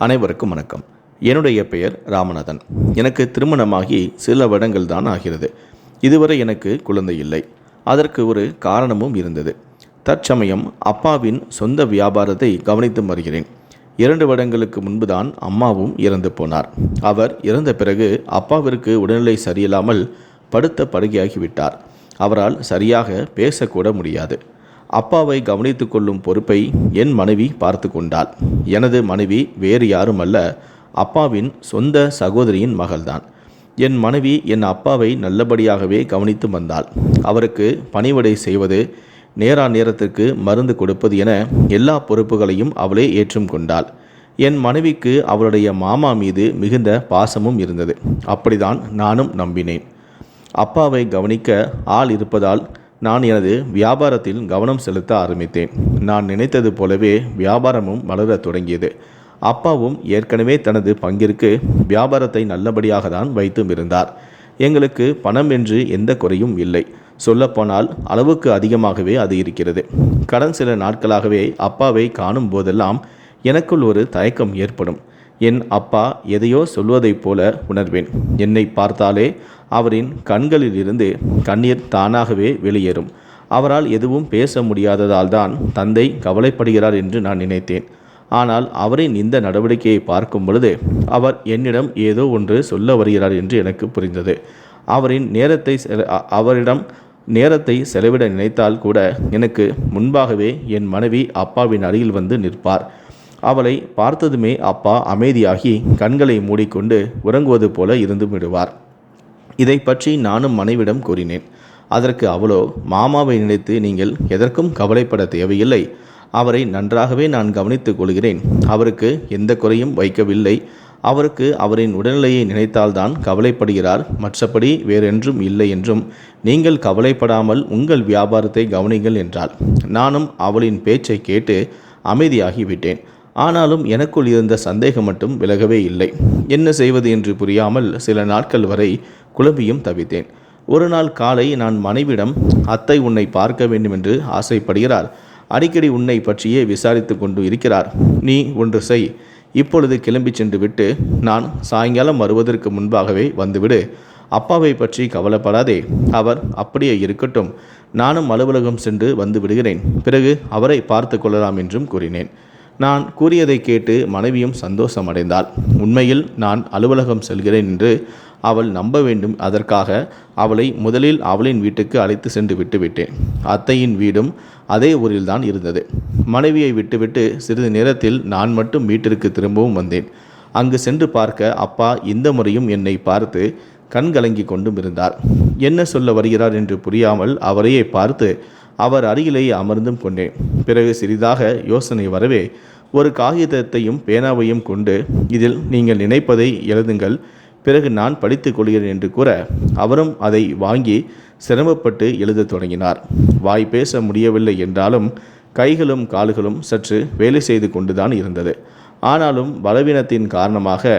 அனைவருக்கும் வணக்கம். என்னுடைய பெயர் ராமநாதன். எனக்கு திருமணமாகி சில வருடங்கள் தான் ஆகிறது. இதுவரை எனக்கு குழந்தை இல்லை. அதற்கு ஒரு காரணமும் இருந்தது. தற்சமயம் அப்பாவின் சொந்த வியாபாரத்தை கவனித்து வருகிறேன். 2 வருடங்களுக்கு முன்புதான் அம்மாவும் இறந்து போனார். அவர் இறந்த பிறகு அப்பாவிற்கு உடல்நிலை சரியில்லாமல் படுத்த படுக்கையாகிவிட்டார். அவரால் சரியாக பேசக்கூட முடியாது. அப்பாவை கவனித்து கொள்ளும் பொறுப்பை என் மனைவி பார்த்து கொண்டாள். எனது மனைவி வேறு யாரும் அல்ல, அப்பாவின் சொந்த சகோதரியின் மகள்தான். என் மனைவி என் அப்பாவை நல்லபடியாகவே கவனித்து வந்தாள். அவருக்கு பணிவிடை செய்வது, நேரத்திற்கு மருந்து கொடுப்பது என எல்லா பொறுப்புகளையும் அவளே ஏற்றும் கொண்டாள். என் மனைவிக்கு அவளுடைய மாமா மீது மிகுந்த பாசமும் இருந்தது. அப்படிதான் நானும் நம்பினேன். அப்பாவை கவனிக்க ஆள் இருப்பதால் நான் எனது வியாபாரத்தில் கவனம் செலுத்த ஆரம்பித்தேன். நான் நினைத்தது போலவே வியாபாரமும் வளரத் தொடங்கியது. அப்பாவும் ஏற்கனவே தனது பங்கிற்கு வியாபாரத்தை நல்லபடியாக தான் வைத்தும் இருந்தார். எங்களுக்கு பணம் என்று எந்த குறையும் இல்லை. சொல்லப்போனால் அளவுக்கு அதிகமாகவே அது இருக்கிறது. கடன் சில நாட்களாகவே அப்பாவை காணும் போதெல்லாம் எனக்குள் ஒரு தயக்கம் ஏற்படும். என் அப்பா எதையோ சொல்வதைப் போல உணர்வேன். என்னை பார்த்தாலே அவரின் கண்களில் இருந்து கண்ணீர் தானாகவே வெளியேறும். அவரால் எதுவும் பேச முடியாததால் தான் தந்தை கவலைப்படுகிறார் என்று நான் நினைத்தேன். ஆனால் அவரின் இந்த நடவடிக்கையை பார்க்கும் பொழுது அவர் என்னிடம் ஏதோ ஒன்று சொல்ல வருகிறார் என்று எனக்கு புரிந்தது. அவரிடம் நேரத்தை செலவிட நினைத்தால் கூட எனக்கு முன்பாகவே என் மனைவி அப்பாவின் அருகில் வந்து நிற்பார். அவளை பார்த்ததுமே அப்பா அமைதியாகி கண்களை மூடிக்கொண்டு உறங்குவது போல இருந்து விடுவார். இதை பற்றி நானும் மனைவிடம் கூறினேன். அதற்கு அவளோ, மாமாவை நினைத்து நீங்கள் எதற்கும் கவலைப்பட தேவையில்லை. அவரை நன்றாகவே நான் கவனித்துக் கொள்கிறேன். அவருக்கு எந்த குறையும் வைக்கவில்லை. அவருக்கு அவரின் உடல்நிலையை நினைத்தால்தான் கவலைப்படுகிறார். மற்றபடி வேறென்றும் இல்லை என்றும் நீங்கள் கவலைப்படாமல் உங்கள் வியாபாரத்தை கவனிங்கள் என்றாள். நானும் அவளின் பேச்சை கேட்டு அமைதியாகிவிட்டேன். ஆனாலும் எனக்குள் இருந்த சந்தேகம் மட்டும் விலகவே இல்லை. என்ன செய்வது என்று புரியாமல் சில நாட்கள் வரை குழம்பியும் தவித்தேன். ஒரு நாள் காலை நான் மனைவிடம், அத்தை உன்னை பார்க்க வேண்டும் என்று ஆசைப்படுகிறார். அடிக்கடி உன்னை பற்றியே விசாரித்து கொண்டு இருக்கிறார். நீ ஒன்று செய். இப்பொழுது கிளம்பி சென்று விட்டு நான் சாயங்காலம் வருவதற்கு முன்பாகவே வந்துவிடு. அப்பாவை பற்றி கவலைப்படாதே. அவர் அப்படியே இருக்கட்டும். நானும் அலுவலகம் சென்று வந்து விடுகிறேன். பிறகு அவரை பார்த்து கொள்ளலாம் என்றும் கூறினேன். நான் கூறியதை கேட்டு மனைவியும் சந்தோஷமடைந்தாள். உண்மையில் நான் அலுவலகம் செல்கிறேன் என்று அவள் நம்ப வேண்டும். அதற்காக அவளை முதலில் அவளின் வீட்டுக்கு அழைத்து சென்று விட்டுவிட்டேன். அத்தையின் வீடும் அதே ஊரில்தான் இருந்தது. மனைவியை விட்டுவிட்டு சிறிது நேரத்தில் நான் மட்டும் வீட்டிற்கு திரும்பவும் வந்தேன். அங்கு சென்று பார்க்க அப்பா இந்த முறையும் என்னை பார்த்து கண்கலங்கி கொண்டும் இருந்தார். என்ன சொல்ல வருகிறார் என்று புரியாமல் அவரையே பார்த்து அவர் அருகிலேயே அமர்ந்தும் கொண்டேன். பிறகு சிறிதாக யோசனை வரவே ஒரு காகிதத்தையும் பேனாவையும் கொண்டு, இதில் நீங்கள் நினைப்பதை எழுதுங்கள், பிறகு நான் படித்துக் கொள்கிறேன் என்று கூற அவரும் அதை வாங்கி சிரமப்பட்டு எழுதத் தொடங்கினார். வாய் பேச முடியவில்லை என்றாலும் கைகளும் கால்களும் சற்று வேலை செய்து கொண்டுதான் இருந்தது. ஆனாலும் பலவீனத்தின் காரணமாக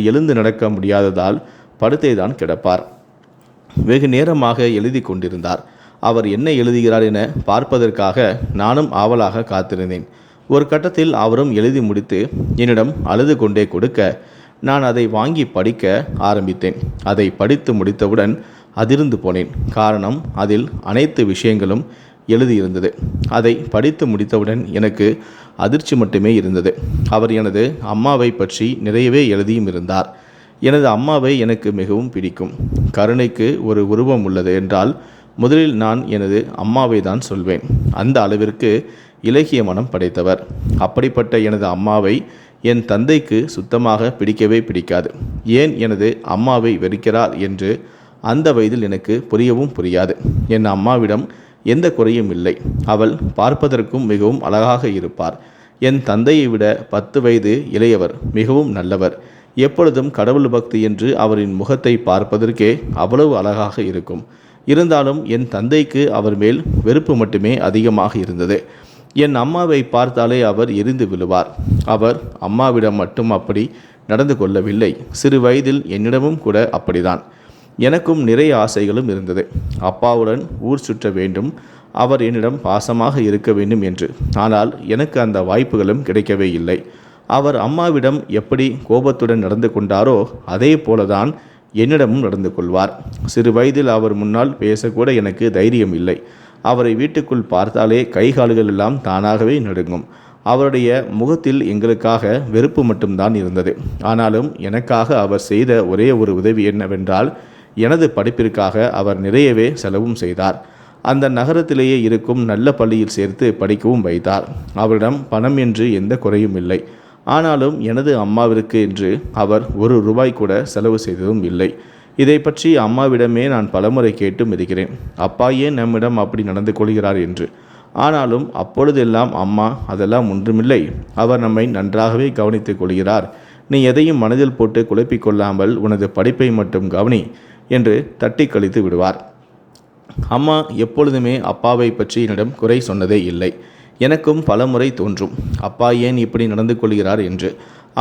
எழுந்து நடக்க முடியாததால் படுத்தே தான் கிடப்பார். வெகு நேரமாக எழுதி கொண்டிருந்தார். அவர் என்ன எழுதுகிறார் என பார்ப்பதற்காக நானும் ஆவலாக காத்திருந்தேன். ஒரு கட்டத்தில் அவரும் எழுதி முடித்து என்னிடம் அழுது கொண்டே கொடுக்க நான் அதை வாங்கி படிக்க ஆரம்பித்தேன். அதை படித்து முடித்தவுடன் அதிர்ந்து போனேன். காரணம், அதில் அனைத்து விஷயங்களும் எழுதியிருந்தது. அதை படித்து முடித்தவுடன் எனக்கு அதிர்ச்சி மட்டுமே இருந்தது. அவர் எனது அம்மாவை பற்றி நிறையவே எழுதியும் இருந்தார். எனது அம்மாவை எனக்கு மிகவும் பிடிக்கும். கருணைக்கு ஒரு உருவம் உள்ளது என்றால் முதலில் நான் எனது அம்மாவை தான் சொல்வேன். அந்த அளவிற்கு இலகிய மனம் படைத்தவர். அப்படிப்பட்ட எனது அம்மாவை என் தந்தைக்கு சுத்தமாக பிடிக்கவே பிடிக்காது. ஏன் எனது அம்மாவை வெறுக்கிறார் என்று அந்த வயதில் எனக்கு புரியவும் புரியாது. என் அம்மாவிடம் எந்த குறையும் இல்லை. அவள் பார்ப்பதற்கும் மிகவும் அழகாக இருப்பார். என் தந்தையை விட 10 வயது இளையவர். மிகவும் நல்லவர். எப்பொழுதும் கடவுள் பக்தி என்று அவரின் முகத்தை பார்ப்பதற்கே அவ்வளவு அழகாக இருக்கும். இருந்தாலும் என் தந்தைக்கு அவர் மேல் வெறுப்பு மட்டுமே அதிகமாக இருந்தது. என் அம்மாவை பார்த்தாலே அவர் எரிந்து விழுவார். அவர் அம்மாவிடம் மட்டும் அப்படி நடந்து கொள்ளவில்லை. சிறு வயதில் என்னிடமும் கூட அப்படிதான். எனக்கும் நிறைய ஆசைகளும் இருந்தது. அப்பாவுடன் ஊர் சுற்ற வேண்டும், அவர் என்னிடம் பாசமாக இருக்க வேண்டும் என்று. ஆனால் எனக்கு அந்த வாய்ப்புகளும் கிடைக்கவே இல்லை. அவர் அம்மாவிடம் எப்படி கோபத்துடன் நடந்து கொண்டாரோ அதே போலதான் என்னிடமும் நடந்து கொள்வார். சிறு வயதில் அவர் முன்னால் பேசக்கூட எனக்கு தைரியம் இல்லை. அவரை வீட்டுக்குள் பார்த்தாலே கைகால்கள் எல்லாம் தானாகவே நடுங்கும். அவருடைய முகத்தில் எங்களுக்காக வெறுப்பு மட்டும்தான் இருந்தது. ஆனாலும் எனக்காக அவர் செய்த ஒரே ஒரு உதவி என்னவென்றால், எனது படிப்பிற்காக அவர் நிறையவே செலவும் செய்தார். அந்த நகரத்திலேயே இருக்கும் நல்ல பள்ளியில் சேர்த்து படிக்கவும் வைத்தார். அவரிடம் பணம் என்று எந்த குறையும் இல்லை. ஆனாலும் எனது அம்மாவிற்கு என்று அவர் ஒரு ரூபாய் கூட செலவு செய்ததும் இல்லை. இதை பற்றி அம்மாவிடமே நான் பலமுறை கேட்டும் இருக்கிறேன். அப்பா ஏன் நம்மிடம் அப்படி நடந்து கொள்கிறார் என்று. ஆனாலும் அப்பொழுதெல்லாம் அம்மா, அதெல்லாம் ஒன்றுமில்லை, அவர் நம்மை நன்றாகவே கவனித்துக் கொள்கிறார், நீ எதையும் மனதில் போட்டு குழப்பிக்கொள்ளாமல் உனது படிப்பை மட்டும் கவனி என்று தட்டி கழித்து விடுவார். அம்மா எப்பொழுதுமே அப்பாவை பற்றி என்னிடம் குறை சொன்னதே இல்லை. எனக்கும் பலமுறை தோன்றும், அப்பா ஏன் இப்படி நடந்து கொள்கிறார் என்று.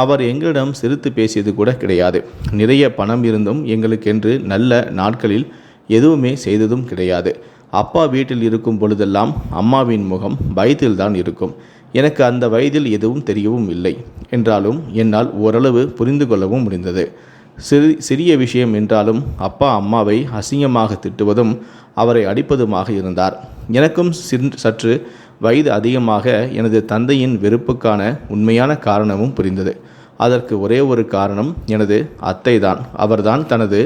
அவர் எங்களிடம் சிரித்து பேசியது கூட கிடையாது. நிறைய பணம் இருந்தும் எங்களுக்கென்று நல்ல நாட்களில் எதுவுமே செய்ததும் கிடையாது. அப்பா வீட்டில் இருக்கும் பொழுதெல்லாம் அம்மாவின் முகம் பயத்தில்தான் இருக்கும். எனக்கு அந்த வயதில் எதுவும் தெரியவும் இல்லை. என்றாலும் என்னால் ஓரளவு புரிந்து கொள்ளவும் முடிந்தது. சிறிய விஷயம் என்றாலும் அப்பா அம்மாவை அசிங்கமாக திட்டுவதும் அவரை அடிப்பதுமாக இருந்தார். எனக்கும் சற்று வயது அதிகமாக எனது தந்தையின் வெறுப்புக்கான உண்மையான காரணமும் புரிந்தது. அதற்கு ஒரே ஒரு காரணம் எனது அத்தை தான். அவர்தான் தனது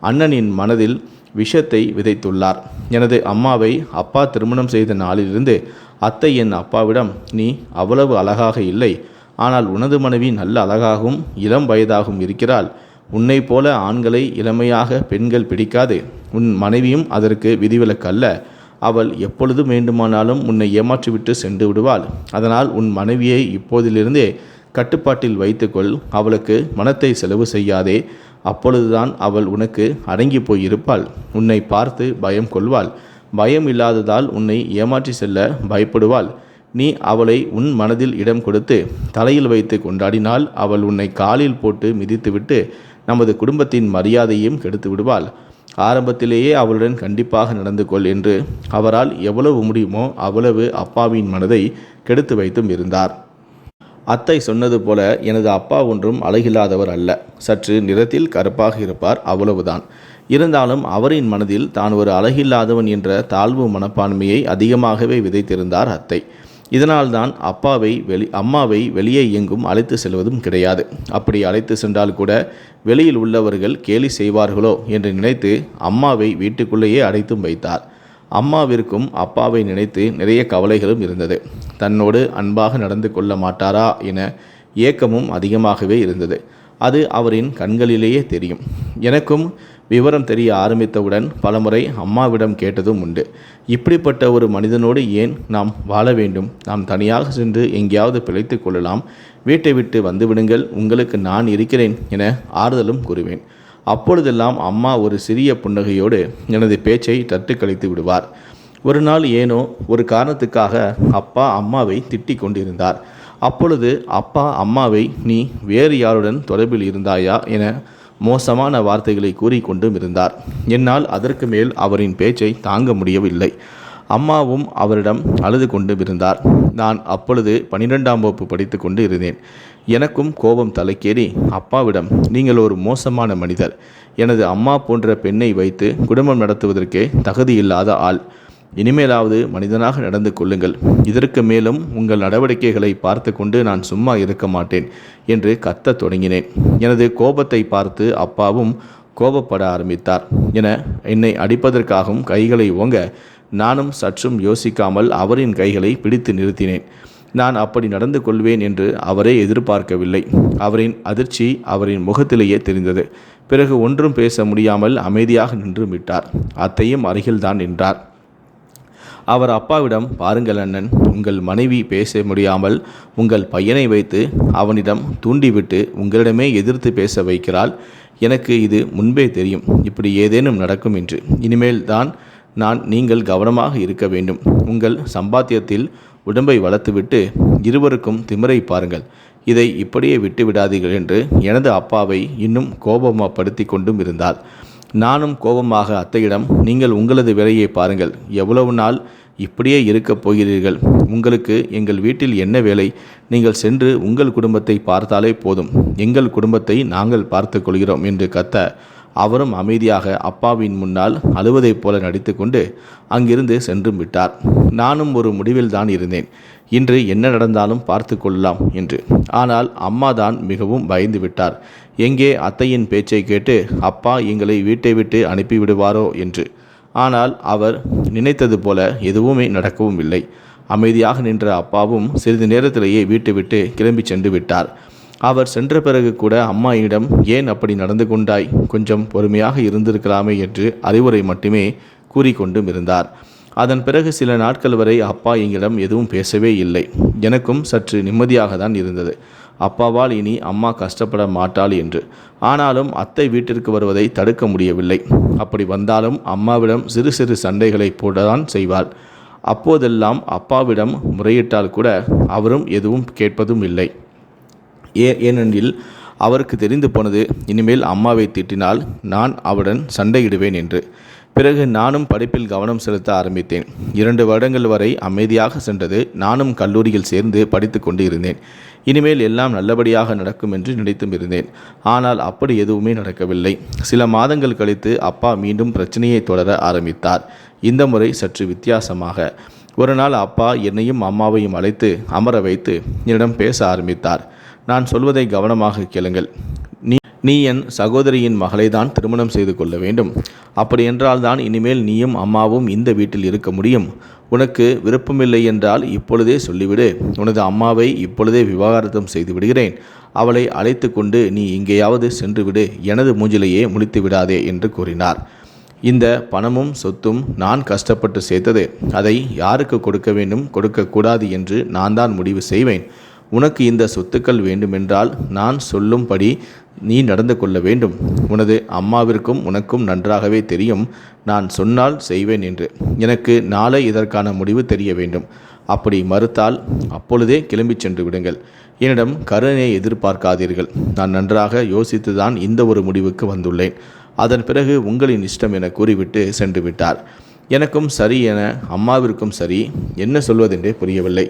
அண்ணனின் மனதில் விஷத்தை விதைத்துள்ளார். எனது அம்மாவை அப்பா திருமணம் செய்த நாளிலிருந்து அத்தை என் அப்பாவிடம், நீ அவ்வளவு அழகாக இல்லை, ஆனால் உனது மனைவி நல்ல அழகாகவும் இளம் வயதாகவும் இருக்கிறாள். உன்னை போல ஆண்களை இளமையாக பெண்கள் பிடிக்காது. உன் மனைவியும் அதற்கு விதிவிலக்கு அல்ல. அவள் எப்பொழுது வேண்டுமானாலும் உன்னை ஏமாற்றிவிட்டு சென்று விடுவாள். அதனால் உன் மனைவியை இப்போதிலிருந்தே கட்டுப்பாட்டில் வைத்துக்கொள். அவளுக்கு மனத்தை செலவு செய்யாதே. அப்பொழுதுதான் அவள் உனக்கு அடங்கி போயிருப்பாள். உன்னை பார்த்து பயம் கொள்வாள். பயம் இல்லாததால் உன்னை ஏமாற்றி செல்ல பயப்படுவாள். நீ அவளை உன் மனதில் இடம் கொடுத்து தலையில் வைத்து கொண்டாடினால் அவள் உன்னை காலில் போட்டு மிதித்துவிட்டு நமது குடும்பத்தின் மரியாதையும் கெடுத்து விடுவாள். ஆரம்பத்திலேயே அவளுடன் கண்டிப்பாக நடந்து கொள் என்று அவரால் எவ்வளவு முடியுமோ அவ்வளவு அப்பாவின் மனதை கெடுத்து வைத்தும் இருந்தார். அத்தை சொன்னது போல எனது அப்பா ஒன்றும் அழகில்லாதவர் அல்ல. சற்று நிறத்தில் கருப்பாக இருப்பார், அவ்வளவுதான். இருந்தாலும் அவரின் மனதில் தான் ஒரு அழகில்லாதவன் என்ற தாழ்வு மனப்பான்மையை அதிகமாகவே விதைத்திருந்தார் அத்தை. இதனால்தான் அம்மாவை வெளியே எங்கும் அழைத்து செல்வதும் கிடையாது. அப்படி அழைத்து சென்றால் கூட வெளியில் உள்ளவர்கள் கேலி செய்வார்களோ என்று நினைத்து அம்மாவை வீட்டுக்குள்ளேயே அடைத்தும் வைத்தார். அம்மாவிற்கும் அப்பாவை நினைத்து நிறைய கவலைகளும் இருந்தது. தன்னோடு அன்பாக நடந்து கொள்ள மாட்டாரா என ஏக்கமும் அதிகமாகவே இருந்தது. அது அவரின் கண்களிலேயே தெரியும். எனக்கும் விவரம் தெரிய ஆரம்பித்தவுடன் பலமுறை அம்மாவிடம் கேட்டதும் உண்டு. இப்படிப்பட்ட ஒரு மனிதனோடு ஏன் நாம் வாழ வேண்டும்? நாம் தனியாக சென்று எங்கேயாவது பிழைத்து கொள்ளலாம். வீட்டை விட்டு வந்துவிடுங்கள், உங்களுக்கு நான் இருக்கிறேன் என ஆறுதலும் கூறுவேன். அப்பொழுதெல்லாம் அம்மா ஒரு சிறிய புன்னகையோடு எனது பேச்சை தட்டு கழித்து விடுவார். ஒரு நாள் ஏனோ ஒரு காரணத்துக்காக அப்பா அம்மாவை திட்டிக் கொண்டிருந்தார். அப்பொழுது அப்பா அம்மாவை, நீ வேறு யாருடன் தொடர்பில் இருந்தாயா என மோசமான வார்த்தைகளை கூறிக்கொண்டும் இருந்தார். என்னால் அதற்கு மேல் அவரின் பேச்சை தாங்க முடியவில்லை. அம்மாவும் அவரிடம் அழுது கொண்டு இருந்தார். நான் அப்பொழுது 12ஆம் வகுப்பு படித்து கொண்டு இருந்தேன். எனக்கும் கோபம் தலைக்கேறி அப்பாவிடம், நீங்கள் ஒரு மோசமான மனிதர், எனது அம்மா போன்ற பெண்ணை வைத்து குடும்பம் நடத்துவதற்கே தகுதியில்லாத ஆள், இனிமேலாவது மனிதனாக நடந்து கொள்ளுங்கள். இதற்கு மேலும் உங்கள் நடவடிக்கைகளை பார்த்து கொண்டு நான் சும்மா இருக்க மாட்டேன் என்று கத்தத் தொடங்கினேன். எனது கோபத்தை பார்த்து அப்பாவும் கோபப்பட ஆரம்பித்தார். என்னை அடிப்பதற்காகவும் கைகளை ஓங்க நானும் சற்றும் யோசிக்காமல் அவரின் கைகளை பிடித்து நிறுத்தினேன். நான் அப்படி நடந்து கொள்வேன் என்று அவரே எதிர்பார்க்கவில்லை. அவரின் அதிர்ச்சி அவரின் முகத்திலேயே தெரிந்தது. பிறகு ஒன்றும் பேச முடியாமல் அமைதியாக நின்று விட்டார். அத்தையும் அருகில்தான் நின்றார். அவர் அப்பாவிடம், பாருங்கள் அண்ணன், உங்கள் மனைவி பேச முடியாமல் உங்கள் பையனை வைத்து அவனிடம் தூண்டிவிட்டு உங்களிடமே எதிர்த்து பேச வைக்கிறாள். எனக்கு இது முன்பே தெரியும் இப்படி ஏதேனும் நடக்கும் என்று. இனிமேல் தான் நீங்கள் கவனமாக இருக்க வேண்டும். உங்கள் சம்பாத்தியத்தில் உடம்பை வளர்த்துவிட்டு இருவருக்கும் திமிரை பாருங்கள். இதை இப்படியே விட்டு விடாதீர்கள் என்று எனது அப்பாவை இன்னும் கோபப்படுத்தி கொண்டும் இருந்தார். நானும் கோபமாக அத்தையிடம், நீங்கள் உங்களது வேலையை பாருங்கள், எவ்வளவு நாள் இப்படியே இருக்கப் போகிறீர்கள்? உங்களுக்கு எங்கள் வீட்டில் என்ன வேலை? நீங்கள் சென்று உங்கள் குடும்பத்தை பார்த்தாலே போதும். எங்கள் குடும்பத்தை நாங்கள் பார்த்து கொள்கிறோம் என்று கத்த, அவரும் அமைதியாக அப்பாவின் முன்னால் அழுவதைப் போல நடித்து கொண்டு அங்கிருந்து சென்றும் விட்டார். நானும் ஒரு முடிவில் தான் இருந்தேன். இன்று என்ன நடந்தாலும் பார்த்து கொள்ளலாம் என்று. ஆனால் அம்மா தான் மிகவும் பயந்து விட்டார். எங்கே அத்தையின் பேச்சை கேட்டு அப்பா எங்களை வீட்டை விட்டு அனுப்பிவிடுவாரோ என்று. ஆனால் அவர் நினைத்தது போல எதுவுமே நடக்கவும் இல்லை. அமைதியாக நின்ற அப்பாவும் சிறிது நேரத்திலேயே வீட்டை விட்டு கிளம்பி சென்று விட்டார். அவர் சென்ற பிறகு கூட அம்மாயிடம், ஏன் அப்படி நடந்து கொண்டாய், கொஞ்சம் பொறுமையாக இருந்திருக்கலாமே என்று அறிவுரை மட்டுமே கூறிக்கொண்டும் இருந்தார். அதன் பிறகு சில நாட்கள் வரை அப்பா எங்களிடம் எதுவும் பேசவே இல்லை. எனக்கும் சற்று நிம்மதியாக தான் இருந்தது, அப்பாவால் இனி அம்மா கஷ்டப்பட மாட்டாள் என்று. ஆனாலும் அத்தை வீட்டிற்கு வருவதை தடுக்க முடியவில்லை. அப்படி வந்தாலும் அம்மாவிடம் சிறு சிறு சண்டைகளை போடத்தான் செய்வாள். அப்போதெல்லாம் அப்பாவிடம் முறையிட்டால் கூட அவரும் எதுவும் கேட்பதும் இல்லை. ஏனெனில் அவருக்கு தெரிந்து போனது, இனிமேல் அம்மாவை திட்டினால் நான் அவருடன் சண்டையிடுவேன் என்று. பிறகு நானும் படிப்பில் கவனம் செலுத்த ஆரம்பித்தேன். 2 வருடங்கள் வரை அமைதியாக சென்றது. நானும் கல்லூரியில் சேர்ந்து படித்து கொண்டு இருந்தேன். இனிமேல் எல்லாம் நல்லபடியாக நடக்கும் என்று நினைத்தும் இருந்தேன். ஆனால் அப்படி எதுவுமே நடக்கவில்லை. சில மாதங்கள் கழித்து அப்பா மீண்டும் பிரச்சனையை தொடர ஆரம்பித்தார். இந்த முறை சற்று வித்தியாசமாக. ஒரு நாள் அப்பா என்னையும் அம்மாவையும் அழைத்து அமர வைத்து என்னிடம் பேச ஆரம்பித்தார். நான் சொல்வதை கவனமாக கேளுங்கள். நீ என் சகோதரியின் மகளை தான் திருமணம் செய்து கொள்ள வேண்டும். அப்படி என்றால் தான் இனிமேல் நீயும் அம்மாவும் இந்த வீட்டில் இருக்க முடியும். உனக்கு விருப்பமில்லை என்றால் இப்பொழுதே சொல்லிவிடு. உனது அம்மாவை இப்பொழுதே விவாகரத்தம் செய்து விடுகிறேன். அவளை அழைத்து கொண்டு நீ எங்கேயாவது சென்று விடு. எனது மூஞ்சிலேயே முழித்து விடாதே என்று கூறினார். இந்த பணமும் சொத்தும் நான் கஷ்டப்பட்டு சேர்த்தது. அதை யாருக்கு கொடுக்க வேண்டும், கொடுக்கக்கூடாது என்று நான் தான் முடிவு செய்வேன். உனக்கு இந்த சொத்துக்கள் வேண்டுமென்றால் நான் சொல்லும்படி நீ நடந்து கொள்ள வேண்டும். உனது அம்மாவிற்கும் உனக்கும் நன்றாகவே தெரியும் நான் சொன்னால் செய்வேன் என்று. எனக்கு நாளை இதற்கான முடிவு தெரிய வேண்டும். அப்படி மறுத்தால் அப்பொழுதே கிளம்பி சென்று விடுங்கள். என்னிடம் கருணையை எதிர்பார்க்காதீர்கள். நான் நன்றாக யோசித்துதான் இந்த ஒரு முடிவுக்கு வந்துள்ளேன். அதன் பிறகு உங்களின் இஷ்டம் என கூறிவிட்டு சென்று விட்டார். எனக்கும் சரி என, அம்மாவிற்கும் சரி, என்ன சொல்வதென்றே புரியவில்லை.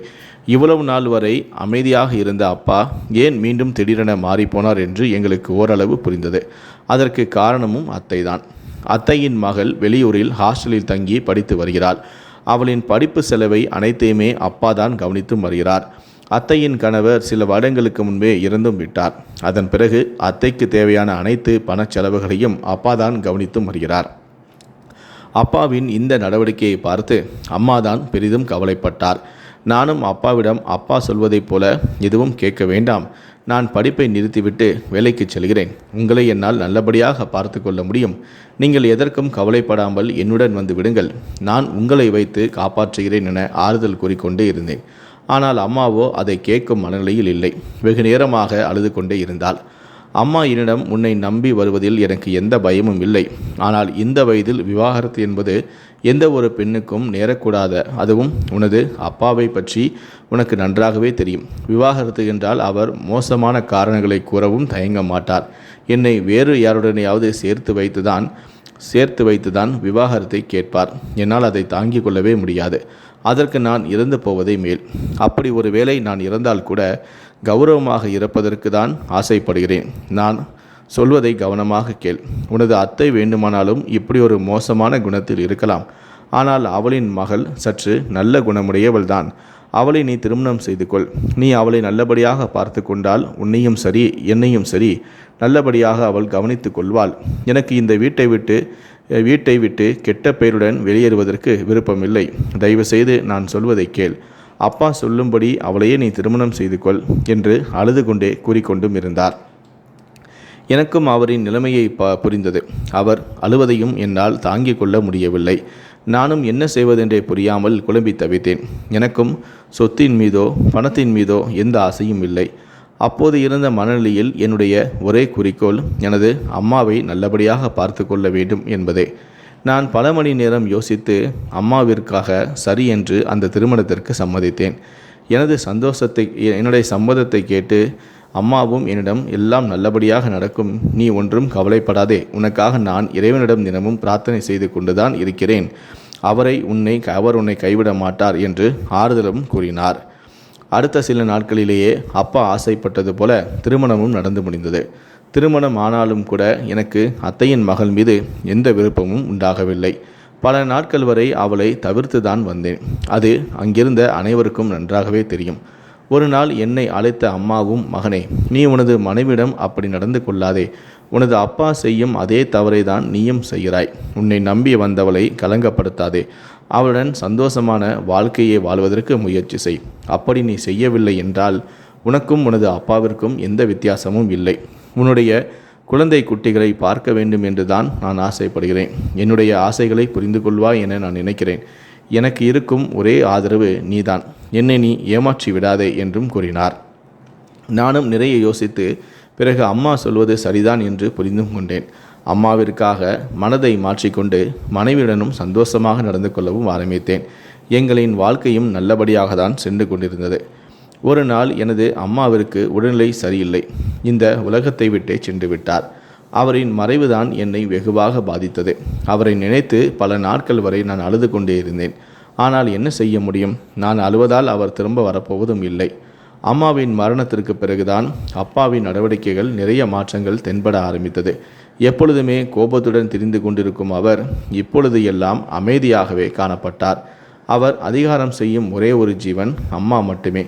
இவ்வளவு நாள் வரை அமைதியாக இருந்த அப்பா ஏன் மீண்டும் திடீரென மாறிப்போனார் என்று எங்களுக்கு ஓரளவு புரிந்தது. அதற்கு காரணமும் அத்தைதான். அத்தையின் மகள் வெளியூரில் ஹாஸ்டலில் தங்கி படித்து வருகிறாள். அவளின் படிப்பு செலவை அனைத்தையுமே அப்பா தான் கவனித்தும் வருகிறார். அத்தையின் கணவர் சில வருடங்களுக்கு முன்பே இறந்தும் விட்டார். அதன் பிறகு அத்தைக்கு தேவையான அனைத்து பணச்செலவுகளையும் அப்பா தான் கவனித்தும் வருகிறார். அப்பாவின் இந்த நடவடிக்கையை பார்த்து அம்மாதான் பெரிதும் கவலைப்பட்டார். நானும் அப்பாவிடம், அப்பா சொல்வதைப் போல எதுவும் கேட்க வேண்டாம். நான் படிப்பை நிறுத்திவிட்டு வேலைக்கு செல்கிறேன். உங்களை என்னால் நல்லபடியாக பார்த்து கொள்ள முடியும். நீங்கள் எதற்கும் கவலைப்படாமல் என்னுடன் வந்து விடுங்கள். நான் உங்களை வைத்து காப்பாற்றுகிறேன் என ஆறுதல் கூறிக்கொண்டே இருந்தேன். ஆனால் அம்மாவோ அதை கேட்கும் மனநிலையில் இல்லை. வெகு நேரமாக அழுது கொண்டே இருந்தாள். அம்மா என்னிடம், உன்னை நம்பி வருவதில் எனக்கு எந்த பயமும் இல்லை. ஆனால் இந்த வயதில் விவாகரத்து என்பது எந்த ஒரு பெண்ணுக்கும் நேரக்கூடாத. அதுவும் உனது அப்பாவை பற்றி உனக்கு நன்றாகவே தெரியும். விவாகரத்து என்றால் அவர் மோசமான காரணங்களை கூறவும் தயங்க மாட்டார். என்னை வேறு யாருடனையாவது சேர்த்து வைத்துதான் விவாகரத்தை கேட்பார். என்னால் அதை தாங்கிக் கொள்ளவே முடியாது. அதற்கு நான் இறந்து போவதே மேல். அப்படி ஒரு வேளை நான் இறந்தால் கூட கௌரவமாக இறப்பதற்கு தான் ஆசைப்படுகிறேன். நான் சொல்வதை கவனமாக கேள். உனது அத்தை வேண்டுமானாலும் இப்படி ஒரு மோசமான குணத்தில் இருக்கலாம். ஆனால் அவளின் மகள் சற்று நல்ல குணமுடையவள்தான். அவளை நீ திருமணம் செய்து கொள். நீ அவளை நல்லபடியாக பார்த்து கொண்டால் உன்னையும் சரி என்னையும் சரி நல்லபடியாக அவள் கவனித்து கொள்வாள். எனக்கு இந்த வீட்டை விட்டு கெட்ட பெயருடன் வெளியேறுவதற்கு விருப்பமில்லை. தயவு செய்து நான் சொல்வதை கேள். அப்பா சொல்லும்படி அவளையே நீ திருமணம் செய்து கொள் என்று அழுது கொண்டே கூறிக்கொண்டும் இருந்தார். எனக்கும் அவரின் நிலைமையை புரிந்தது. அவர் அழுவதையும் என்னால் தாங்கிக் கொள்ள முடியவில்லை. நானும் என்ன செய்வதென்றே புரியாமல் குழம்பி தவித்தேன். எனக்கும் சொத்தின் மீதோ பணத்தின் மீதோ எந்த ஆசையும் இல்லை. அப்போது இருந்த மனநிலையில் என்னுடைய ஒரே குறிக்கோள் எனது அம்மாவை நல்லபடியாக பார்த்து கொள்ள வேண்டும் என்பதே. நான் பல மணி நேரம் யோசித்து அம்மாவிற்காக சரி என்று அந்த திருமணத்திற்கு சம்மதித்தேன். என்னுடைய சம்மதத்தை கேட்டு அம்மாவும் என்னிடம், எல்லாம் நல்லபடியாக நடக்கும், நீ ஒன்றும் கவலைப்படாதே, உனக்காக நான் இறைவனிடம் தினமும் பிரார்த்தனை செய்து கொண்டுதான் இருக்கிறேன். அவர் உன்னை கைவிட மாட்டார் என்று ஆறுதலும் கூறினார். அடுத்த சில நாட்களிலேயே அப்பா ஆசைப்பட்டது போல திருமணமும் நடந்து முடிந்தது. திருமணம் ஆனாலும் கூட எனக்கு அத்தையின் மகள் மீது எந்த விருப்பமும் உண்டாகவில்லை. பல நாட்கள் வரை அவளை தவிர்த்து தான் வந்தேன். அது அங்கிருந்த அனைவருக்கும் நன்றாகவே தெரியும். ஒரு நாள் என்னை அழைத்த அம்மாவும், மகனே, நீ உனது மனைவிடம் அப்படி நடந்து கொள்ளாதே. உனது அப்பா செய்யும் அதே தவறை தான் நீயும் செய்கிறாய். உன்னை நம்பி வந்தவளை கலங்கப்படுத்தாதே. அவளுடன் சந்தோஷமான வாழ்க்கையை வாழ்வதற்கு முயற்சி செய். அப்படி நீ செய்யவில்லை என்றால் உனக்கும் உனது அப்பாவிற்கும் எந்த வித்தியாசமும் இல்லை. உன்னுடைய குழந்தை குட்டிகளை பார்க்க வேண்டும் என்று தான் நான் ஆசைப்படுகிறேன். என்னுடைய ஆசைகளை புரிந்து கொள்வாய் என நான் நினைக்கிறேன். எனக்கு இருக்கும் ஒரே ஆதரவு நீதான். என்னை நீ ஏமாற்றி விடாதே என்றும் கூறினார். நானும் நிறைய யோசித்து பிறகு அம்மா சொல்வது சரிதான் என்று புரிந்து கொண்டேன். அம்மாவிற்காக மனதை மாற்றிக்கொண்டு மனைவியுடனும் சந்தோஷமாக நடந்து கொள்ளவும் ஆரம்பித்தேன். எங்களின் வாழ்க்கையும் நல்லபடியாக தான் சென்று கொண்டிருந்தது. ஒரு நாள் எனது அம்மாவிற்கு உடல்நிலை சரியில்லை. இந்த உலகத்தை விட்டே சென்று விட்டார். அவரின் மறைவுதான் என்னை வெகுவாக பாதித்தது. அவரை நினைத்து பல நாட்கள் வரை நான் அழுது கொண்டே இருந்தேன். ஆனால் என்ன செய்ய முடியும்? நான் அழுவதால் அவர் திரும்ப வரப்போவதும் இல்லை. அம்மாவின் மரணத்திற்கு பிறகுதான் அப்பாவின் நடவடிக்கைகள் நிறைய மாற்றங்கள் தென்பட ஆரம்பித்தது. எப்பொழுதுமே கோபத்துடன் திரிந்து கொண்டிருக்கும் அவர் இப்பொழுது எல்லாம் அமைதியாகவே காணப்பட்டார். அவர் அதிகாரம் செய்யும் ஒரே ஒரு ஜீவன் அம்மா மட்டுமே.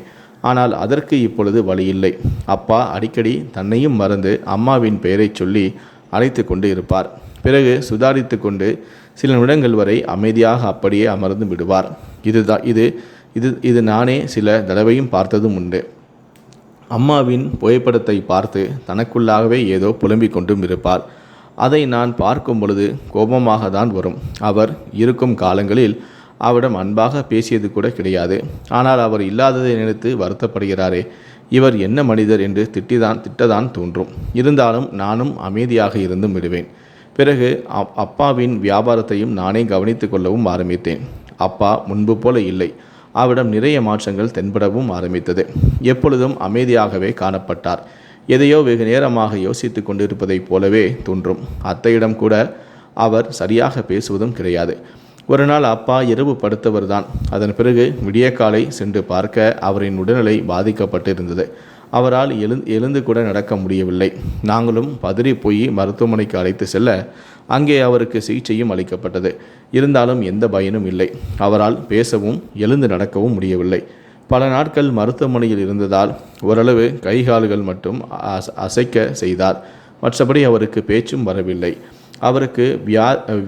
ஆனால் அதற்கு இப்பொழுது வழியில்லை. அப்பா அடிக்கடி தன்னையும் மறந்து அம்மாவின் பெயரை சொல்லி அழைத்து கொண்டு இருப்பார். பிறகு சுதாரித்து கொண்டு சில நிமிடங்கள் வரை அமைதியாக அப்படியே அமர்ந்து விடுவார். இது நானே சில தடவையும் பார்த்ததும் உண்டு. அம்மாவின் புகைப்படத்தை பார்த்து தனக்குள்ளாகவே ஏதோ புலம்பிக் கொண்டும் இருப்பார். அதை நான் பார்க்கும் பொழுது கோபமாக தான் வரும். அவர் இருக்கும் காலங்களில் அவரிடம் அன்பாக பேசியது கூட கிடையாது. ஆனால் அவர் இல்லாததை நினைத்து வருத்தப்படுகிறாரே, இவர் என்ன மனிதர் என்று திட்டதான் தோன்றும். இருந்தாலும் நானும் அமைதியாக இருந்தும் விடுவேன். பிறகு அப்பாவின் வியாபாரத்தையும் நானே கவனித்து கொள்ளவும் ஆரம்பித்தேன். அப்பா முன்பு போல இல்லை. அவரிடம் நிறைய மாற்றங்கள் தென்படவும் ஆரம்பித்தது. எப்பொழுதும் அமைதியாகவே காணப்பட்டார். எதையோ வெகு நேரமாக யோசித்து கொண்டிருப்பதைப் போலவே தோன்றும். அத்தையிடம் கூட அவர் சரியாக பேசுவதும் கிடையாது. ஒரு நாள் அப்பா இரவு படுத்தவர்தான். அதன் பிறகு விடியற்காலை சென்று பார்க்க அவரின் உடல்நிலை பாதிக்கப்பட்டிருந்தது. அவரால் எழுந்து கூட நடக்க முடியவில்லை. நாங்களும் பதறி போய் மருத்துவமனைக்கு அழைத்து செல்ல அங்கே அவருக்கு சிகிச்சையும் அளிக்கப்பட்டது. இருந்தாலும் எந்த பயனும் இல்லை. அவரால் பேசவும் எழுந்து நடக்கவும் முடியவில்லை. பல நாட்கள் மருத்துவமனையில் இருந்ததால் ஓரளவு கைகால்கள் மட்டும் அசைக்க செய்தார். மற்றபடி அவருக்கு பேச்சும் வரவில்லை. அவருக்கு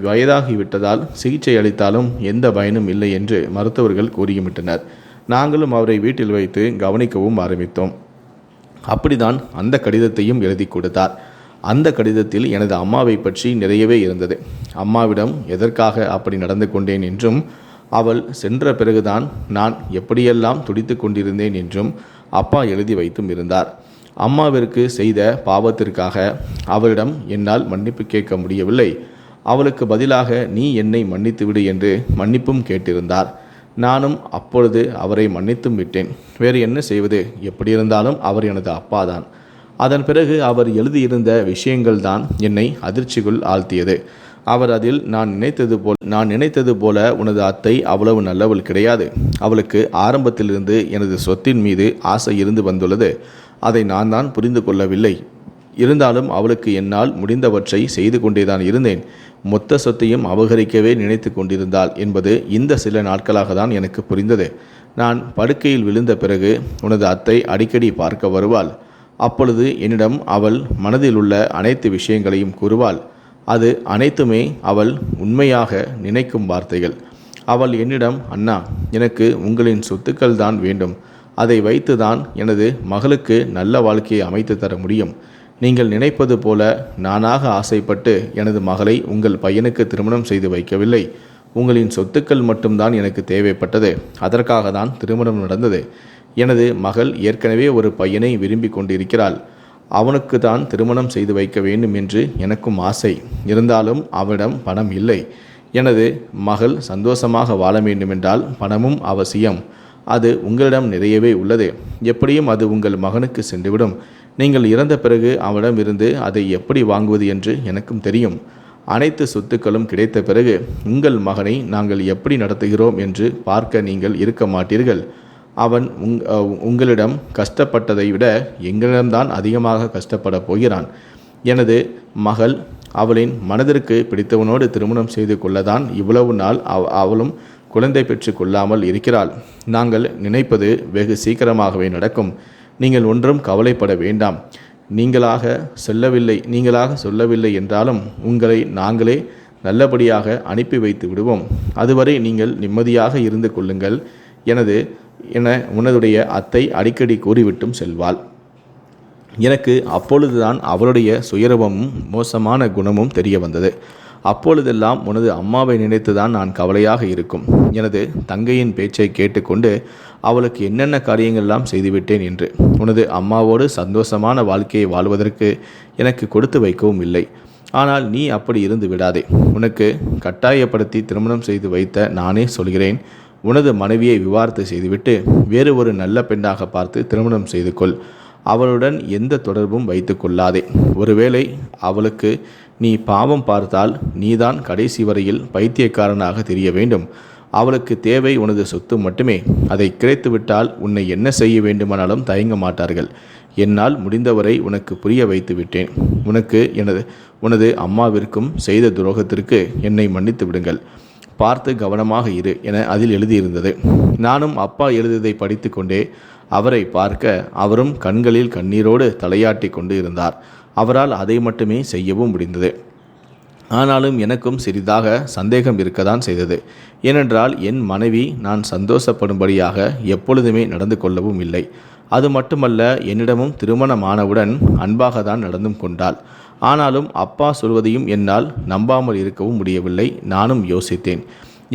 வயதாகிவிட்டதால் சிகிச்சை அளித்தாலும் எந்த பயனும் இல்லை என்று மருத்துவர்கள் கூறிவிட்டனர். நாங்களும் அவரை வீட்டில் வைத்து கவனிக்கவும் ஆரம்பித்தோம். அப்படிதான் அந்த கடிதத்தையும் எழுதி கொடுத்தார். அந்த கடிதத்தில் எனது அம்மாவை பற்றி நிறையவே இருந்தது. அம்மாவிடம் எதற்காக அப்படி நடந்து கொண்டேன் என்றும், அவள் சென்ற பிறகுதான் நான் எப்படியெல்லாம் துடித்து கொண்டிருந்தேன் என்றும் அப்பா எழுதி வைத்தும் இருந்தார். அம்மாவிற்கு செய்த பாவத்திற்காக அவளிடம் என்னால் மன்னிப்பு கேட்க முடியவில்லை. அவளுக்கு பதிலாக நீ என்னை மன்னித்துவிடு என்று மன்னிப்பும் கேட்டிருந்தார். நானும் அப்பொழுது அவரை மன்னித்தும் விட்டேன். வேறு என்ன செய்வது? எப்படி இருந்தாலும் அவர் எனது அப்பாதான். அதன் பிறகு அவர் எழுதியிருந்த விஷயங்கள் தான் என்னை அதிர்ச்சிக்குள் ஆழ்த்தியது. அவர் அதில் நான் நினைத்தது போல உனது அத்தை அவ்வளவு நல்லவள் கிடையாது. அவளுக்கு ஆரம்பத்திலிருந்து எனது சொத்தின் மீது ஆசை இருந்து வந்துள்ளது. அதை நான் தான் புரிந்து கொள்ளவில்லை. இருந்தாலும் அவளுக்கு என்னால் முடிந்தவற்றை செய்து கொண்டேதான் இருந்தேன். மொத்த சொத்தையும் அபகரிக்கவே நினைத்து கொண்டிருந்தாள் என்பது இந்த சில நாட்களாக தான் எனக்கு புரிந்தது. நான் படுக்கையில் விழுந்த பிறகு உனது அத்தை அடிக்கடி பார்க்க வருவாள். அப்பொழுது என்னிடம் அவள் மனதில் உள்ள அனைத்து விஷயங்களையும் கூறுவாள். அது அனைத்துமே அவள் உண்மையாக நினைக்கும் வார்த்தைகள். அவள் என்னிடம், அண்ணா, எனக்கு உங்களின் சொத்துக்கள் தான் வேண்டும். அதை வைத்துதான் எனது மகளுக்கு நல்ல வாழ்க்கையை அமைத்து தர முடியும். நீங்கள் நினைப்பது போல நானாக ஆசைப்பட்டு எனது மகளை உங்கள் பையனுக்கு திருமணம் செய்து வைக்கவில்லை. உங்களின் சொத்துக்கள் மட்டும்தான் எனக்கு தேவைப்பட்டது. அதற்காக தான் திருமணம் நடந்தது. எனது மகள் ஏற்கனவே ஒரு பையனை விரும்பி கொண்டிருக்கிறாள். அவனுக்கு தான் திருமணம் செய்து வைக்க வேண்டும் என்று எனக்கும் ஆசை. இருந்தாலும் அவனிடம் பணம் இல்லை. எனது மகள் சந்தோஷமாக வாழ வேண்டுமென்றால் பணமும் அவசியம். அது உங்களிடம் நிறையவே உள்ளது. எப்படியும் அது உங்கள் மகனுக்கு சென்றுவிடும். நீங்கள் இறந்த பிறகு அவனிடம் இருந்து அதை எப்படி வாங்குவது என்று எனக்கும் தெரியும். அனைத்து சொத்துக்களும் கிடைத்த பிறகு உங்கள் மகனை நாங்கள் எப்படி நடத்துகிறோம் என்று பார்க்க நீங்கள் இருக்க மாட்டீர்கள். அவன் உங்களிடம் கஷ்டப்பட்டதை விட எங்களிடம்தான் அதிகமாக கஷ்டப்பட போகிறான். எனது மகள் அவளின் மனதிற்கு பிடித்தவனோடு திருமணம் செய்து கொள்ளதான் இவ்வளவு நாள் அவளும் குழந்தை பெற்று கொள்ளாமல் இருக்கிறாள். நாங்கள் நினைப்பது வெகு சீக்கிரமாகவே நடக்கும். நீங்கள் ஒன்றும் கவலைப்பட வேண்டாம். நீங்களாக சொல்லவில்லை என்றாலும் உங்களை நாங்களே நல்லபடியாக அனுப்பி வைத்து விடுவோம். அதுவரை நீங்கள் நிம்மதியாக இருந்து கொள்ளுங்கள் என உனதுடைய அத்தை அடிக்கடி கூறிவிட்டும் செல்வாள். எனக்கு அப்பொழுதுதான் அவளுடைய சுயரூபமும் மோசமான குணமும் தெரிய வந்தது. அப்பொழுதெல்லாம் உனது அம்மாவை நினைத்துதான் நான் கவலையாக இருக்கும். எனது தங்கையின் பேச்சை கேட்டுக்கொண்டு அவளுக்கு என்னென்ன காரியங்களெல்லாம் செய்துவிட்டேன் என்று. உனது அம்மாவோடு சந்தோஷமான வாழ்க்கையை வாழ்வதற்கு எனக்கு கொடுத்து வைக்கவும் இல்லை. ஆனால் நீ அப்படி இருந்து விடாதே. உனக்கு கட்டாயப்படுத்தி திருமணம் செய்து வைத்த நானே சொல்கிறேன். உனது மனைவியை விவாகரத்து செய்துவிட்டு வேறு ஒரு நல்ல பெண்ணாக பார்த்து திருமணம் செய்து கொள். அவளுடன் எந்த தொடர்பும் வைத்து கொள்ளாதே. ஒருவேளை அவளுக்கு நீ பாவம் பார்த்தால் நீதான் கடைசி வரையில் பைத்தியக்காரனாக தெரிய வேண்டும். அவளுக்கு தேவை உனது சொத்து மட்டுமே. அதை கிடைத்துவிட்டால் உன்னை என்ன செய்ய வேண்டுமானாலும் தயங்க மாட்டார்கள். என்னால் முடிந்தவரை உனக்கு புரிய வைத்து விட்டேன். உனது அம்மாவிற்கும் செய்த துரோகத்திற்கு என்னை மன்னித்து விடுங்கள். பார்த்து கவனமாக இரு என அதில் எழுதியிருந்தது. நானும் அப்பா எழுதியதை படித்து கொண்டே அவரை பார்க்க அவரும் கண்களில் கண்ணீரோடு தலையாட்டி கொண்டு இருந்தார். அவரால் அதை மட்டுமே செய்யவும் முடிந்தது. ஆனாலும் எனக்கும் சிறிதாக சந்தேகம் இருக்கத்தான் செய்தது. ஏனென்றால் என் மனைவி நான் சந்தோஷப்படும்படியாக எப்பொழுதுமே நடந்து கொள்ளவும் இல்லை. அது மட்டுமல்ல, என்னிடமும் திருமணமானவுடன் அன்பாக தான் நடந்தும் கொண்டாள். ஆனாலும் அப்பா சொல்வதையும் என்னால் நம்பாமல் இருக்கவும் முடியவில்லை. நானும் யோசித்தேன்.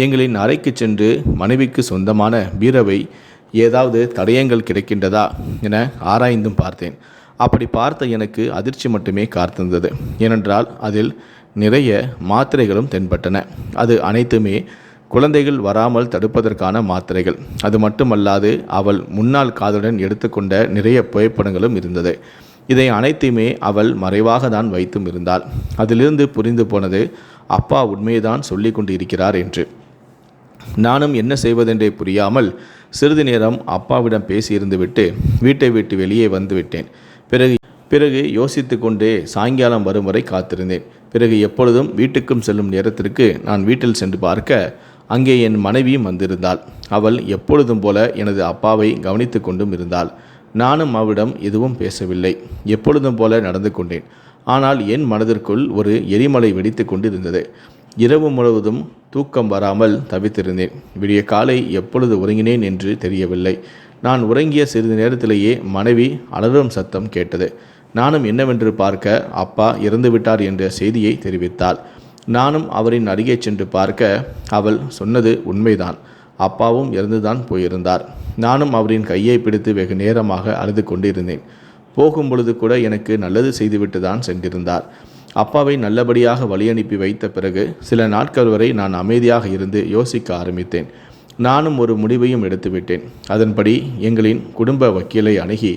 எங்களின் அறைக்கு சென்று மனைவிக்கு சொந்தமான பீரோவை ஏதாவது தடயங்கள் கிடைக்கின்றதா என ஆராய்ந்தும் பார்த்தேன். அப்படி பார்த்த எனக்கு அதிர்ச்சி மட்டுமே காத்திருந்தது. ஏனென்றால் அதில் நிறைய மாத்திரைகளும் தென்பட்டன. அது அனைத்துமே குழந்தைகள் வராமல் தடுப்பதற்கான மாத்திரைகள். அது மட்டுமல்லாது அவள் முன்னாள் காதலுடன் எடுத்துக்கொண்ட நிறைய புகைப்படங்களும் இருந்தது. இதை அனைத்தையுமே அவள் மறைவாக தான் வைத்தும் இருந்தாள். அதிலிருந்து புரிந்து போனது அப்பா உண்மையைதான் சொல்லி கொண்டு இருக்கிறார் என்று. நானும் என்ன செய்வதென்றே புரியாமல் சிறிது நேரம் அப்பாவிடம் பேசியிருந்துவிட்டு வீட்டை விட்டு வெளியே வந்து விட்டேன். பிறகு யோசித்து கொண்டே சாயங்காலம் வரும் வரை காத்திருந்தேன். பிறகு எப்பொழுதும் வீட்டுக்கும் செல்லும் நேரத்திற்கு நான் வீட்டில் சென்று பார்க்க அங்கே என் மனைவியும் வந்திருந்தாள். அவள் எப்பொழுதும் போல எனது அப்பாவை கவனித்து கொண்டும் இருந்தாள். நானும் அவளிடம் எதுவும் பேசவில்லை. எப்பொழுதும் போல நடந்து கொண்டேன். ஆனால் என் மனதிற்குள் ஒரு எரிமலை வெடித்து கொண்டு இருந்தது. இரவு முழுவதும் தூக்கம் வராமல் தவித்திருந்தேன். விடிய காலை எப்பொழுது உறங்கினேன் என்று தெரியவில்லை. நான் உறங்கிய சிறிது நேரத்திலேயே மனைவி அலறும் சத்தம் கேட்டது. நானும் என்னவென்று பார்க்க அப்பா இறந்துவிட்டார் என்ற செய்தியை தெரிவித்தாள். நானும் அவரின் அருகே சென்று பார்க்க அவள் சொன்னது உண்மைதான். அப்பாவும் இறந்துதான் போயிருந்தார். நானும் அவரின் கையை பிடித்து வெகு நேரமாக அழுது கொண்டிருந்தேன். போகும் பொழுது கூட எனக்கு நல்லது செய்துவிட்டு தான் சென்றிருந்தார். அப்பாவை நல்லபடியாக வழியனுப்பி வைத்த பிறகு சில நாட்கள் வரை நான் அமைதியாக இருந்து யோசிக்க ஆரம்பித்தேன். நானும் ஒரு முடிவையும் எடுத்துவிட்டேன். அதன்படி எங்களின் குடும்ப வக்கீலை அணுகி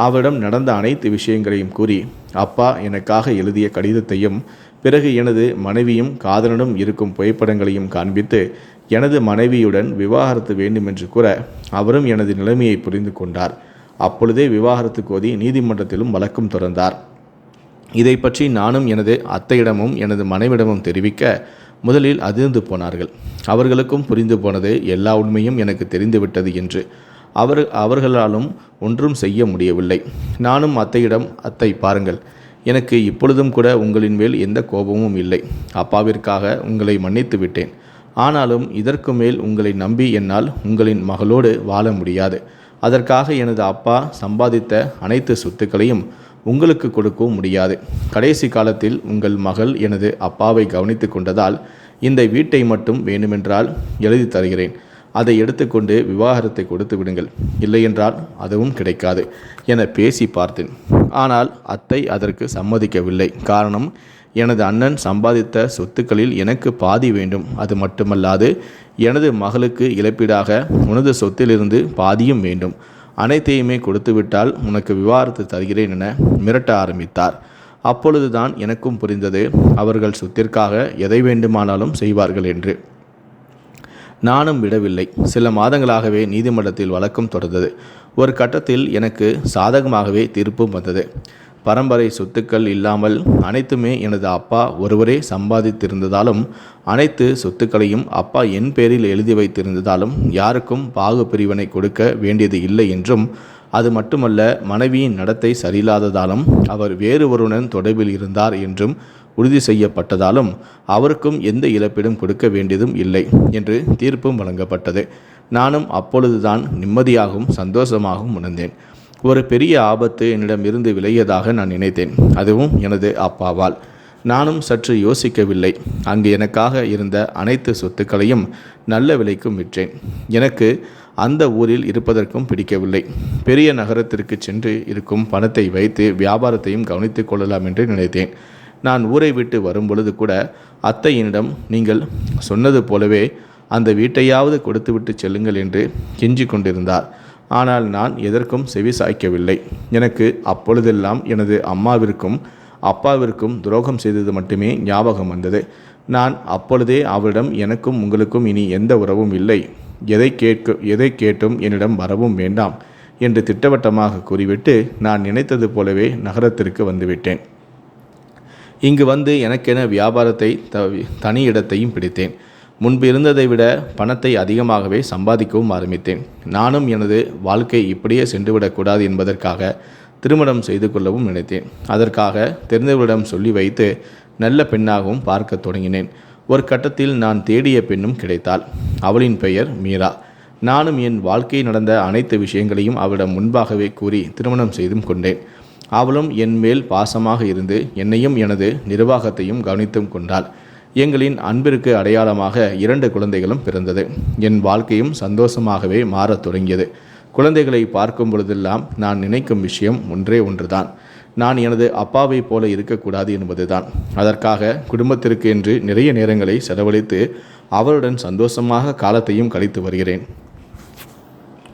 அவரிடம் நடந்த அனைத்து விஷயங்களையும் கூறி அப்பா எனக்காக எழுதிய கடிதத்தையும் பிறகு எனது மனைவியும் காதலனும் இருக்கும் புகைப்படங்களையும் காண்பித்து எனது மனைவியுடன் விவாகரத்து வேண்டுமென்று கூற அவரும் எனது நிலைமையை புரிந்து கொண்டார். அப்பொழுதே விவாகரத்து கோரி நீதிமன்றத்திலும் வழக்கும் தொடர்ந்தார். இதை பற்றி நானும் எனது அத்தையிடமும் எனது மனைவிடமும் தெரிவிக்க முதலில் அதிர்ந்து போனார்கள். அவர்களுக்கும் புரிந்து போனது எல்லா உண்மையும் எனக்கு தெரிந்துவிட்டது என்று. அவர்களாலும் ஒன்றும் செய்ய முடியவில்லை. நானும் அத்தையிடம், அத்தை பாருங்கள், எனக்கு இப்பொழுதும் கூட உங்களின் மேல் எந்த கோபமும் இல்லை. அப்பாவிற்காக உங்களை மன்னித்து விட்டேன். ஆனாலும் இதற்கு மேல் உங்களை நம்பி என்னால் உங்களின் மகளோடு வாழ முடியாது. அதற்காக எனது அப்பா சம்பாதித்த அனைத்து சொத்துக்களையும் உங்களுக்கு கொடுக்கவும் முடியாது. கடைசி காலத்தில் உங்கள் மகள் எனது அப்பாவை கவனித்து கொண்டதால் இந்த வீட்டை மட்டும் வேண்டுமென்றால் எழுதி தருகிறேன். அதை எடுத்துக்கொண்டு விவாகரத்தை கொடுத்து விடுங்கள். இல்லையென்றால் அதுவும் கிடைக்காது என பேசி பார்த்தேன். ஆனால் அத்தை அதற்கு சம்மதிக்கவில்லை. காரணம், எனது அண்ணன் சம்பாதித்த சொத்துக்களில் எனக்கு பாதி வேண்டும். அது மட்டுமல்லாது எனது மகளுக்கு இழப்பீடாக உனது சொத்திலிருந்து பாதியும் வேண்டும். அனைத்தையுமே கொடுத்துவிட்டால் உனக்கு விவாகரத்து தருகிறேன் என மிரட்ட ஆரம்பித்தார். அப்பொழுதுதான் எனக்கும் புரிந்தது அவர்கள் சொத்திற்காக எதை வேண்டுமானாலும் செய்வார்கள் என்று. நானும் விடவில்லை. சில மாதங்களாகவே நீதிமன்றத்தில் வழக்கம் தொடர்ந்தது. ஒரு கட்டத்தில் எனக்கு சாதகமாகவே தீர்ப்பும் வந்தது. பரம்பரை சொத்துக்கள் இல்லாமல் அனைத்துமே எனது அப்பா ஒருவரே சம்பாதித்திருந்ததாலும், அனைத்து சொத்துக்களையும் அப்பா என் பேரில் எழுதி வைத்திருந்ததாலும் யாருக்கும் பாகு பிரிவினை கொடுக்க வேண்டியது இல்லை என்றும், அது மட்டுமல்ல மனைவியின் நடத்தை சரியில்லாததாலும் அவர் வேறு ஒருவனுடன் தொடர்பில் இருந்தார் என்றும் உறுதி செய்யப்பட்டதாலும் அவருக்கும் எந்த இழப்பீடும் கொடுக்க வேண்டியதும் இல்லை என்று தீர்ப்பும் வழங்கப்பட்டது. நானும் அப்பொழுதுதான் நிம்மதியாகவும் சந்தோஷமாகவும் உணர்ந்தேன். ஒரு பெரிய ஆபத்து என்னிடமிருந்து விலகியதாக நான் நினைத்தேன். அதுவும் எனது அப்பாவால். நானும் சற்று யோசிக்கவில்லை. அங்கு எனக்காக இருந்த அனைத்து சொத்துக்களையும் நல்ல விலைக்கும் விற்றேன். எனக்கு அந்த ஊரில் இருப்பதற்கும் பிடிக்கவில்லை. பெரிய நகரத்திற்கு சென்று இருக்கும் பணத்தை வைத்து வியாபாரத்தையும் கவனித்துக் கொள்ளலாம் என்று நினைத்தேன். நான் ஊரை விட்டு வரும்பொழுது கூட அத்தையினிடம் நீங்கள் சொன்னது போலவே அந்த வீட்டையாவது கொடுத்துவிட்டு செல்லுங்கள் என்று கெஞ்சி கொண்டிருந்தார். ஆனால் நான் எதற்கும் செவி சாய்க்கவில்லை. எனக்கு அப்பொழுதெல்லாம் எனது அம்மாவிற்கும் அப்பாவிற்கும் துரோகம் செய்தது மட்டுமே ஞாபகம் வந்தது. நான் அப்பொழுதே அவரிடம் எனக்கும் உங்களுக்கும் இனி எந்த உறவும் இல்லை, எதை கேட்டும் என்னிடம் வரவும் வேண்டாம் என்று திட்டவட்டமாக கூறிவிட்டு நான் நினைத்தது போலவே நகரத்திற்கு வந்துவிட்டேன். இங்கு வந்து எனக்கென வியாபாரத்தை தனி இடத்தையும் பிடித்தேன். முன்பு இருந்ததை விட பணத்தை அதிகமாகவே சம்பாதிக்கவும் ஆரம்பித்தேன். நானும் எனது வாழ்க்கை இப்படியே சென்றுவிடக்கூடாது என்பதற்காக திருமணம் செய்து கொள்ளவும் நினைத்தேன். அதற்காக தெரிந்தவரிடம் சொல்லி வைத்து நல்ல பெண்ணாகவும் பார்க்க தொடங்கினேன். ஒரு கட்டத்தில் நான் தேடிய பெண்ணும் கிடைத்தாள். அவளின் பெயர் மீரா. நானும் என் வாழ்க்கையில் நடந்த அனைத்து விஷயங்களையும் அவளிடம் முன்பாகவே கூறி திருமணம் செய்தும் கொண்டேன். அவளும் என் மேல் பாசமாக இருந்து என்னையும் எனது நிர்வாகத்தையும் கவனித்தும் கொண்டாள். எங்களின் அன்பிற்கு அடையாளமாக 2 குழந்தைகளும் பிறந்தது. என் வாழ்க்கையும் சந்தோஷமாகவே மாறத் தொடங்கியது. குழந்தைகளை பார்க்கும் பொழுதெல்லாம் நான் நினைக்கும் விஷயம் ஒன்றுதான். நான் எனது அப்பாவை போல இருக்கக்கூடாது என்பதுதான். அதற்காக குடும்பத்திற்கு என்று நிறைய நேரங்களை செலவழித்து அவருடன் சந்தோஷமாக காலத்தையும் கழித்து வருகிறேன்.